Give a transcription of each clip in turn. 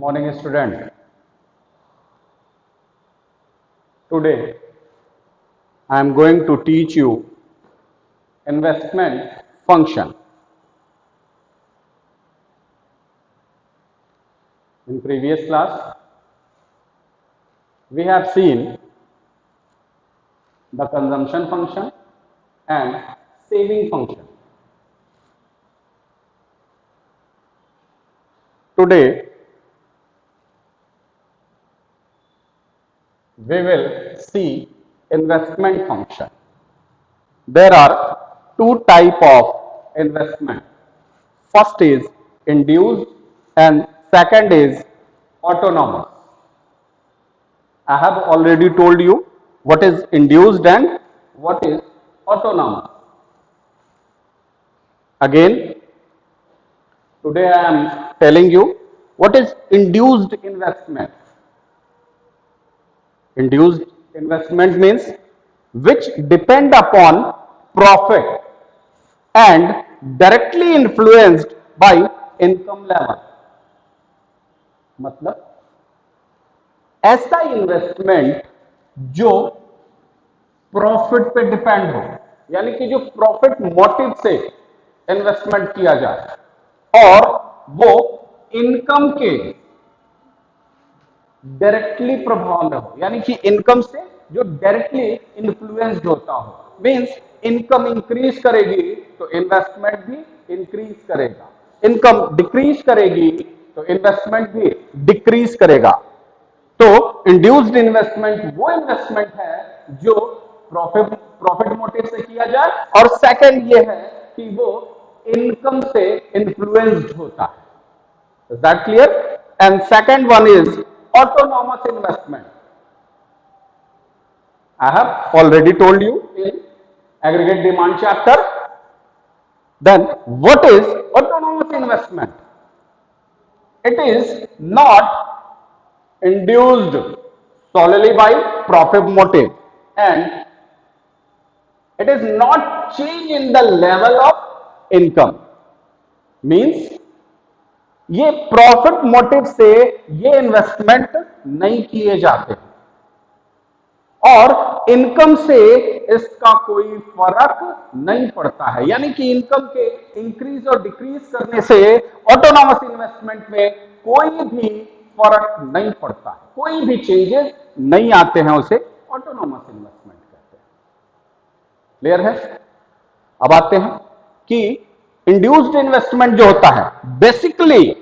Morning student. Today I am going to teach you investment function. In previous class we have seen the consumption function and saving function. Today we will see investment function. There are two types of investment. First is induced and second is autonomous. I have already told you what is induced and what is autonomous. Again, today I am telling you what is induced investment. Induced investment means which depend upon profit and directly influenced by income level. मतलब ऐसा investment जो profit पे depend हो, यानी कि जो profit motive से investment किया जाए और वो इनकम के डायरेक्टली प्रभाव में हो, यानी कि इनकम से जो डायरेक्टली इन्फ्लुएंस्ड होता हो. मींस इनकम इंक्रीज करेगी तो इन्वेस्टमेंट भी इंक्रीज करेगा, इनकम डिक्रीज करेगी तो इन्वेस्टमेंट भी डिक्रीज करेगा. तो इंड्यूस्ड इन्वेस्टमेंट वो इन्वेस्टमेंट है जो प्रॉफिट मोटिव से किया जाए और सेकंड ये है कि वो इनकम से इन्फ्लुएंस्ड होता है. Is that clear? And second one is autonomous investment. I have already told you in aggregate demand chapter. Then what is autonomous investment? It is not induced solely by profit motive and it is not change in the level of income. Means ये profit motive से ये investment नहीं किए जाते और income से इसका कोई फर्क नहीं पड़ता है, यानी कि इनकम के इंक्रीज और डिक्रीज करने से ऑटोनॉमस इन्वेस्टमेंट में कोई भी फर्क नहीं पड़ता है, कोई भी चेंजेस नहीं आते हैं, उसे ऑटोनॉमस इन्वेस्टमेंट कहते हैं. क्लियर है? अब आते हैं कि इंड्यूस्ड इन्वेस्टमेंट जो होता है बेसिकली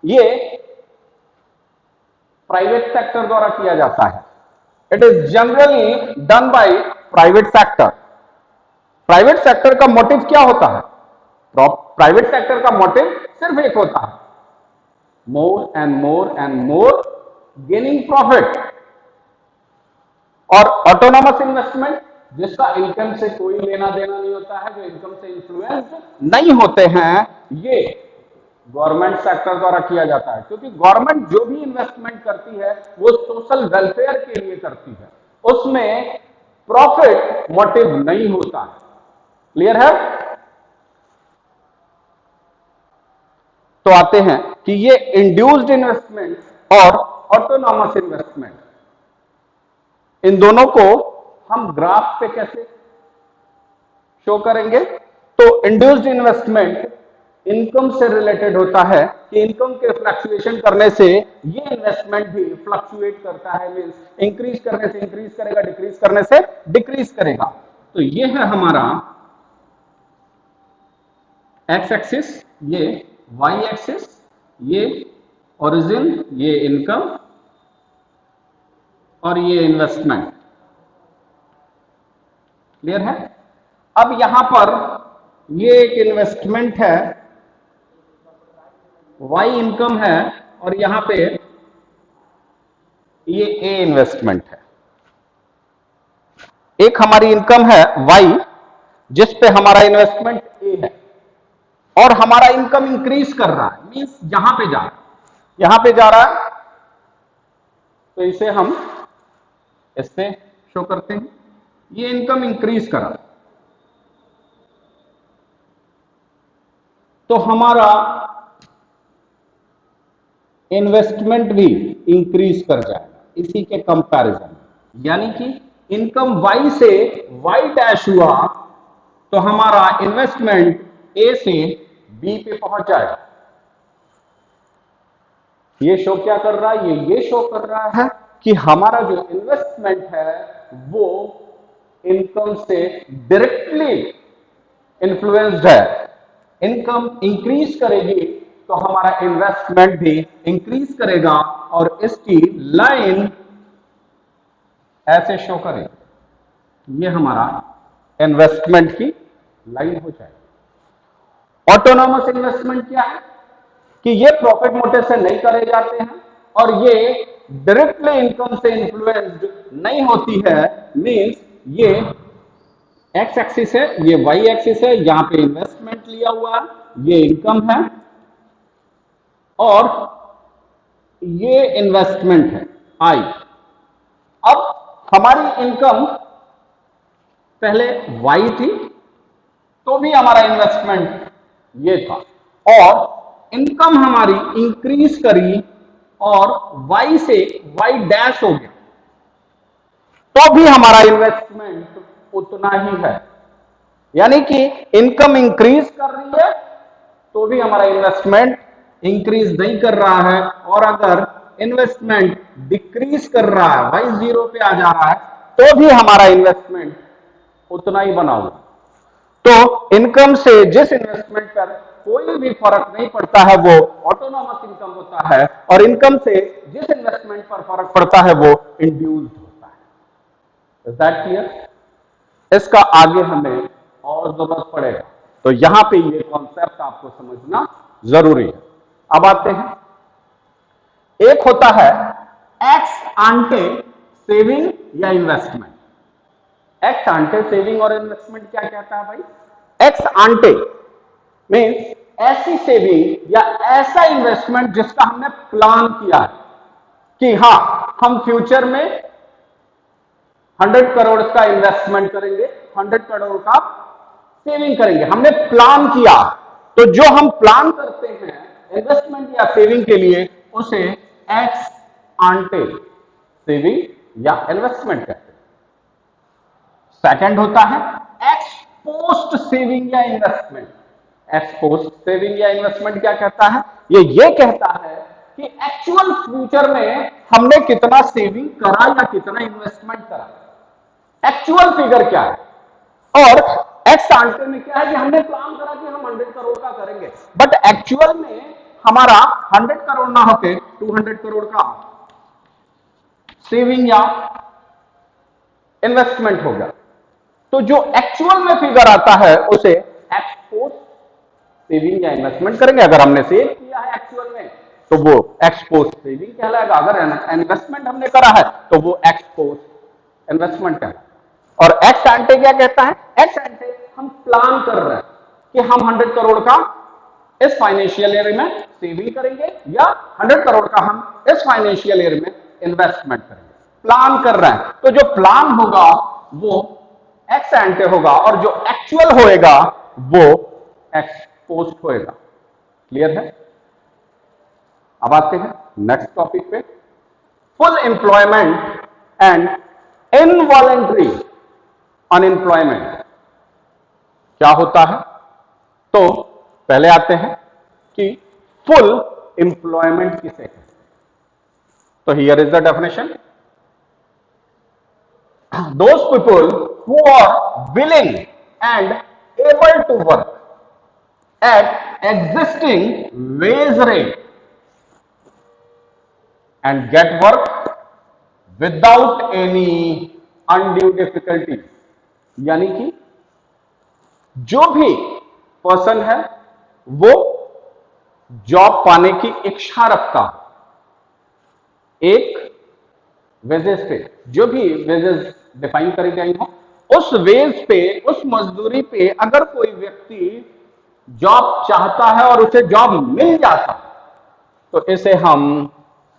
ये प्राइवेट सेक्टर द्वारा किया जाता है. It is generally done by private sector. Private sector का मोटिव क्या होता है? प्राइवेट सेक्टर का मोटिव सिर्फ एक होता है, more and more and more gaining profit. और ऑटोनॉमस इन्वेस्टमेंट जिसका इनकम से कोई लेना देना नहीं होता है, जो इनकम से इन्फ्लुएंस नहीं होते हैं, ये गवर्नमेंट सेक्टर द्वारा किया जाता है. क्योंकि गवर्नमेंट जो भी इन्वेस्टमेंट करती है वो सोशल वेलफेयर के लिए करती है, उसमें प्रॉफिट मोटिव नहीं होता है. क्लियर है? तो आते हैं कि ये इंड्यूस्ड इन्वेस्टमेंट और ऑटोनॉमस इन्वेस्टमेंट, इन दोनों को हम ग्राफ पे कैसे शो करेंगे? तो इंड्यूस्ड इन्वेस्टमेंट इनकम से रिलेटेड होता है कि इनकम के फ्लक्चुएशन करने से ये इन्वेस्टमेंट भी फ्लक्चुएट करता है. मींस इंक्रीज करने से इंक्रीज करेगा, डिक्रीज करने से डिक्रीज करेगा. तो ये है हमारा एक्स एक्सिस, ये वाई एक्सिस, ये ओरिजिन, ये इनकम और ये इन्वेस्टमेंट. क्लियर है? अब यहां पर ये एक इन्वेस्टमेंट है, वाई इनकम है और यहां पे ये ए इन्वेस्टमेंट है. एक हमारी इनकम है वाई जिस पे हमारा इन्वेस्टमेंट ए है और हमारा इनकम इंक्रीज कर रहा है. मींस यहां पे जा रहा है, यहां पे जा रहा है, तो इसे हम इससे शो करते हैं. ये इनकम इंक्रीज करा तो हमारा इन्वेस्टमेंट भी इंक्रीज कर जाएगा इसी के कंपैरिजन। यानी कि इनकम y से y डैश हुआ तो हमारा इन्वेस्टमेंट A से B पे पहुंच जाएगा। ये शो क्या कर रहा है? ये शो कर रहा है कि हमारा जो इन्वेस्टमेंट है वो इनकम से डायरेक्टली इन्फ्लुएंस्ड है। इनकम इंक्रीज करेगी तो हमारा इन्वेस्टमेंट भी इंक्रीज करेगा और इसकी लाइन ऐसे शो करेगी। ये हमारा इन्वेस्टमेंट की लाइन हो जाएगी। ऑटोनोमस इन्वेस्टमेंट क्या है कि ये प्रॉफिट मोटिव से नहीं करे जाते हैं और ये डायरेक्टली इनकम से इन्फ्लुएंस्ड नहीं होती है। मींस ये एक्स एक्सिस है, ये वाई एक्सिस है, यहां पे इन्वेस्टमेंट लिया हुआ है, ये इनकम है और ये इन्वेस्टमेंट है आई। अब हमारी इनकम पहले वाई थी तो भी हमारा इन्वेस्टमेंट ये था और इनकम हमारी इंक्रीज करी और y से y डैश हो गया तो भी हमारा इन्वेस्टमेंट उतना ही है। यानी कि इनकम इंक्रीज कर रही है तो भी हमारा इन्वेस्टमेंट इंक्रीज नहीं कर रहा है और अगर इन्वेस्टमेंट डिक्रीज कर रहा है, y जीरो पे आ जा रहा है तो भी हमारा इन्वेस्टमेंट उतना ही बना हुआ। तो इनकम से जिस इन्वेस्टमेंट पर कोई भी फर्क नहीं पड़ता है वो ऑटोनोमस इनकम होता है और इनकम से जिस इन्वेस्टमेंट पर फर्क पड़ता है वो इंड्यूस्ड होता है। Is that clear? इसका आगे हमें और जरूरत पड़ेगा तो यहां पे ये कॉन्सेप्ट आपको समझना जरूरी है। अब आते हैं, एक होता है एक्स आंटे सेविंग या इन्वेस्टमेंट। एक्स आंटे सेविंग और इन्वेस्टमेंट क्या कहता है भाई? एक्स आंटे मीन्स ऐसी सेविंग या ऐसा इन्वेस्टमेंट जिसका हमने प्लान किया है कि हां हम फ्यूचर में 100 करोड़ का इन्वेस्टमेंट करेंगे, 100 करोड़ का सेविंग करेंगे, हमने प्लान किया। तो जो हम प्लान करते हैं इन्वेस्टमेंट या सेविंग के लिए उसे एक्स आंटे सेविंग या इन्वेस्टमेंट कहते हैं। सेकंड होता है एक्स पोस्ट सेविंग या इन्वेस्टमेंट। एक्स पोस्ट सेविंग या इन्वेस्टमेंट क्या कहता है? ये कहता है कि एक्चुअल फ्यूचर में हमने कितना सेविंग करा या कितना इन्वेस्टमेंट करा, एक्चुअल फिगर क्या है। और एक्स आंटे में क्या है कि हमने प्लान करा कि हम 100 करोड़ का करेंगे बट एक्चुअल में हमारा 100 करोड़ ना होके 200 करोड़ का सेविंग या इन्वेस्टमेंट होगा। तो जो एक्चुअल में फिगर आता है उसे एक्स पोस्ट सेविंग या इन्वेस्टमेंट करेंगे। अगर हमने सेव किया है एक्चुअल में तो वो एक्स पोस्ट सेविंग कहलाएगा, अगर इन्वेस्टमेंट हमने करा है तो वो एक्स पोस्ट इन्वेस्टमेंट कहलाएगा। और एक्स एंटे क्या कहता है? एक्स एंटे हम प्लान कर रहे हैं कि हम 100 करोड़ का इस फाइनेंशियल ईयर में सेविंग करेंगे या 100 करोड़ का हम इस फाइनेंशियल ईयर में इन्वेस्टमेंट करेंगे, प्लान कर रहे हैं। तो जो प्लान होगा वो एक्स एंटे होगा और जो एक्चुअल होएगा वो एक्स पोस्ट होएगा। क्लियर है? अब आते हैं नेक्स्ट टॉपिक पे, full employment and involuntary unemployment क्या होता है। तो पहले आते हैं कि फुल एम्प्लॉयमेंट किसे कहते हैं। तो here is the definition, those people who are willing and able to work at existing wage rate and get work without any undue difficulty। यानी कि जो भी पर्सन है वो जॉब पाने की इच्छा रखता है, एक वेजेस पे, जो भी वेजेस डिफाइन करी गई हो उस वेज पे, उस मजदूरी पे अगर कोई व्यक्ति जॉब चाहता है और उसे जॉब मिल जाता तो इसे हम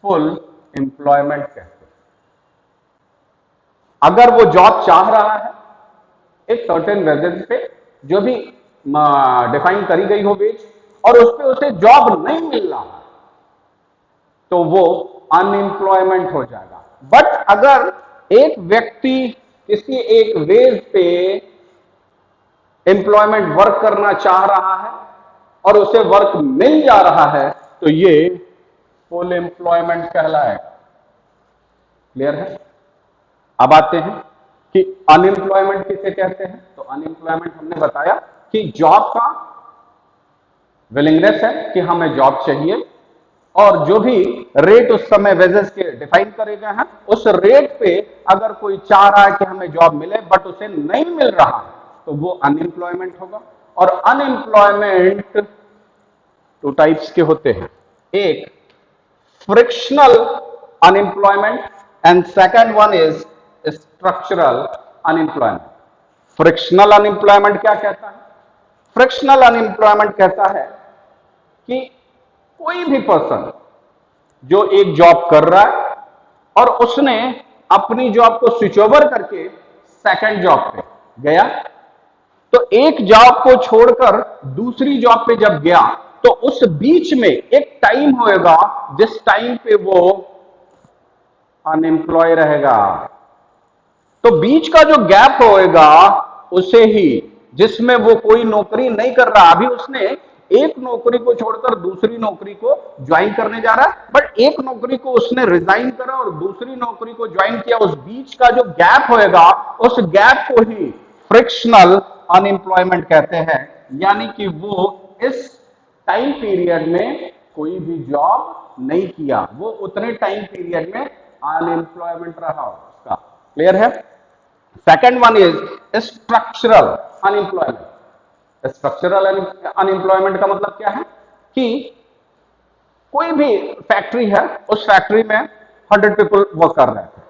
फुल एम्प्लॉयमेंट कहते हैं। अगर वो जॉब चाह रहा है एक सर्टेन वेजेस पे, जो भी डिफाइन करी गई हो वेज, और उस पे उसे जॉब नहीं मिल रहा है तो वो अनएम्प्लॉयमेंट हो जाएगा। बट अगर एक व्यक्ति किसी एक वेज पे एम्प्लॉयमेंट वर्क करना चाह रहा है और उसे वर्क मिल जा रहा है, तो ये फुल एम्प्लॉयमेंट कहलाएगा। क्लियर है? अब आते हैं कि अनएम्प्लॉयमेंट किसे कहते हैं। तो अनएम्प्लॉयमेंट हमने बताया कि जॉब का विलिंगनेस है कि हमें जॉब चाहिए, और जो भी रेट उस समय वेजेस के डिफाइन करे गए हैं, उस रेट पे अगर कोई चाह रहा है कि हमें जॉब मिले बट उसे नहीं मिल रहा है, तो वो अनएम्प्लॉयमेंट होगा। और अनएम्प्लॉयमेंट टू टाइप्स के होते हैं, एक frictional unemployment and second one is structural unemployment. Frictional unemployment क्या कहता है? फ्रिक्शनल अनएम्प्लॉयमेंट कहता है कि कोई भी पर्सन जो एक जॉब कर रहा है और उसने अपनी जॉब को स्विच ओवर करके सेकंड जॉब पे गया, तो एक जॉब को छोड़कर दूसरी जॉब पे जब गया तो उस बीच में एक टाइम होएगा जिस टाइम पे वो अनएम्प्लॉय रहेगा। तो बीच का जो गैप होएगा उसे ही, जिसमें वो कोई नौकरी नहीं कर रहा, अभी उसने एक नौकरी को छोड़कर दूसरी नौकरी को ज्वाइन करने जा रहा है, बट एक नौकरी को उसने रिजाइन करा और दूसरी नौकरी को ज्वाइन किया, उस बीच का जो गैप होएगा उस गैप को ही फ्रिक्शनल अनएम्प्लॉयमेंट कहते हैं। यानी कि वो इस टाइम पीरियड में कोई भी जॉब नहीं किया, वो उतने टाइम पीरियड में अनएम्प्लॉयमेंट रहा उसका। क्लियर है? Second one is structural unemployment. Structural unemployment का मतलब क्या है कि कोई भी फैक्ट्री है, उस फैक्ट्री में 100 पीपल वर्क कर रहे थे,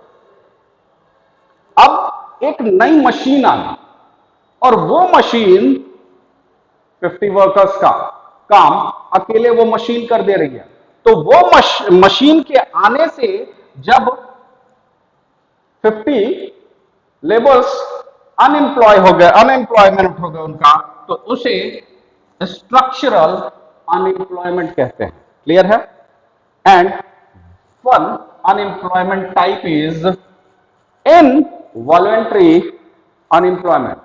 अब एक नई मशीन आ गई और वो मशीन 50 वर्कर्स का काम अकेले वो मशीन कर दे रही है। तो वो मशीन के आने से जब 50 लेबर्स अनएम्प्लॉय हो गए, अनएम्प्लॉयमेंट हो गए उनका, तो उसे स्ट्रक्चरल अनएम्प्लॉयमेंट कहते हैं। क्लियर है? And one unemployment type is involuntary unemployment.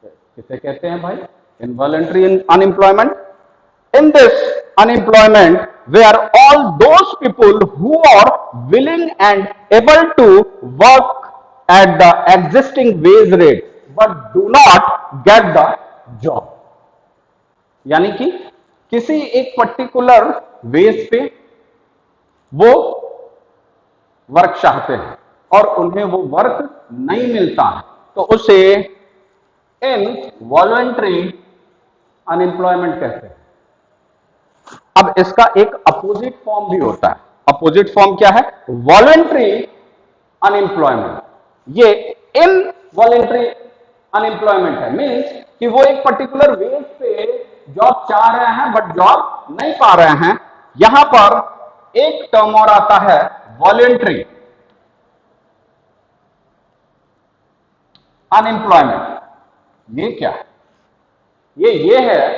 किसे कहते हैं भाई? Involuntary unemployment. In this unemployment, where all those people who are willing and able to work at the existing wage rate but do not get the job, यानी कि किसी एक particular veg पे वो वर्क चाहते हैं और उन्हें वो वर्क नहीं मिलता है, तो उसे इनवॉलंटरी अनएम्प्लॉयमेंट कहते हैं। अब इसका एक अपोजिट फॉर्म भी होता है। अपोजिट फॉर्म क्या है? Voluntary unemployment. ये इनवॉलंटरी अनएम्प्लॉयमेंट है, मींस कि वो एक पर्टिकुलर वेज पे जॉब चाह रहे हैं बट जॉब नहीं पा रहे हैं। यहां पर एक टर्म और आता है वॉलंटरी अनएम्प्लॉयमेंट। ये क्या है? ये है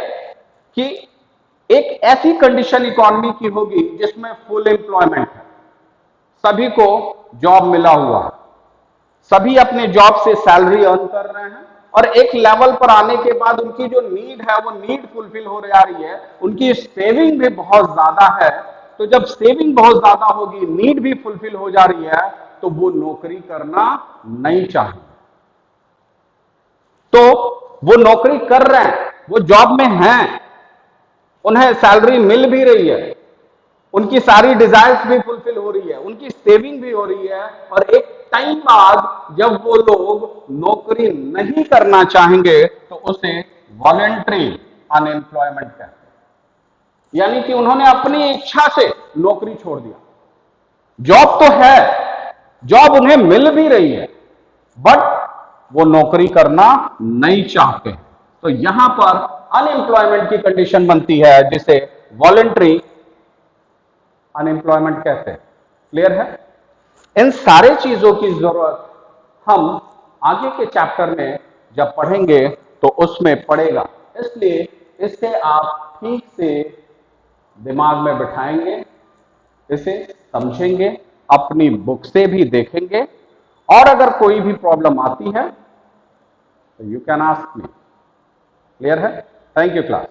कि एक ऐसी कंडीशन इकोनॉमी की होगी जिसमें फुल एम्प्लॉयमेंट है, सभी को जॉब मिला हुआ है, सभी अपने जॉब से सैलरी अर्न कर रहे हैं, और एक लेवल पर आने के बाद उनकी जो नीड है वो नीड फुलफिल हो जा रही है, उनकी सेविंग भी बहुत ज्यादा है। तो जब सेविंग बहुत ज्यादा होगी, नीड भी फुलफिल हो जा रही है, तो वो नौकरी करना नहीं चाहिए। तो वो नौकरी कर रहे हैं, वो जॉब में हैं, उन्हें सैलरी मिल भी रही है, उनकी सारी डिजायर्स भी फुलफिल हो रही है, उनकी सेविंग भी हो रही है, और एक टाइम बाद जब वो लोग नौकरी नहीं करना चाहेंगे तो उसे वॉलंटरी अनएम्प्लॉयमेंट कहते हैं। यानी कि उन्होंने अपनी इच्छा से नौकरी छोड़ दिया, जॉब तो है, जॉब उन्हें मिल भी रही है, बट वो नौकरी करना नहीं चाहते। तो यहां पर अनएम्प्लॉयमेंट की कंडीशन बनती है जिसे वॉलंटरी अनएम्प्लॉयमेंट कहते हैं। क्लियर है? इन सारे चीजों की जरूरत हम आगे के चैप्टर में जब पढ़ेंगे तो उसमें पड़ेगा, इसलिए इसे आप ठीक से दिमाग में बिठाएंगे, इसे समझेंगे, अपनी बुक से भी देखेंगे, और अगर कोई भी प्रॉब्लम आती है तो you can ask me. Clear है? Thank you class.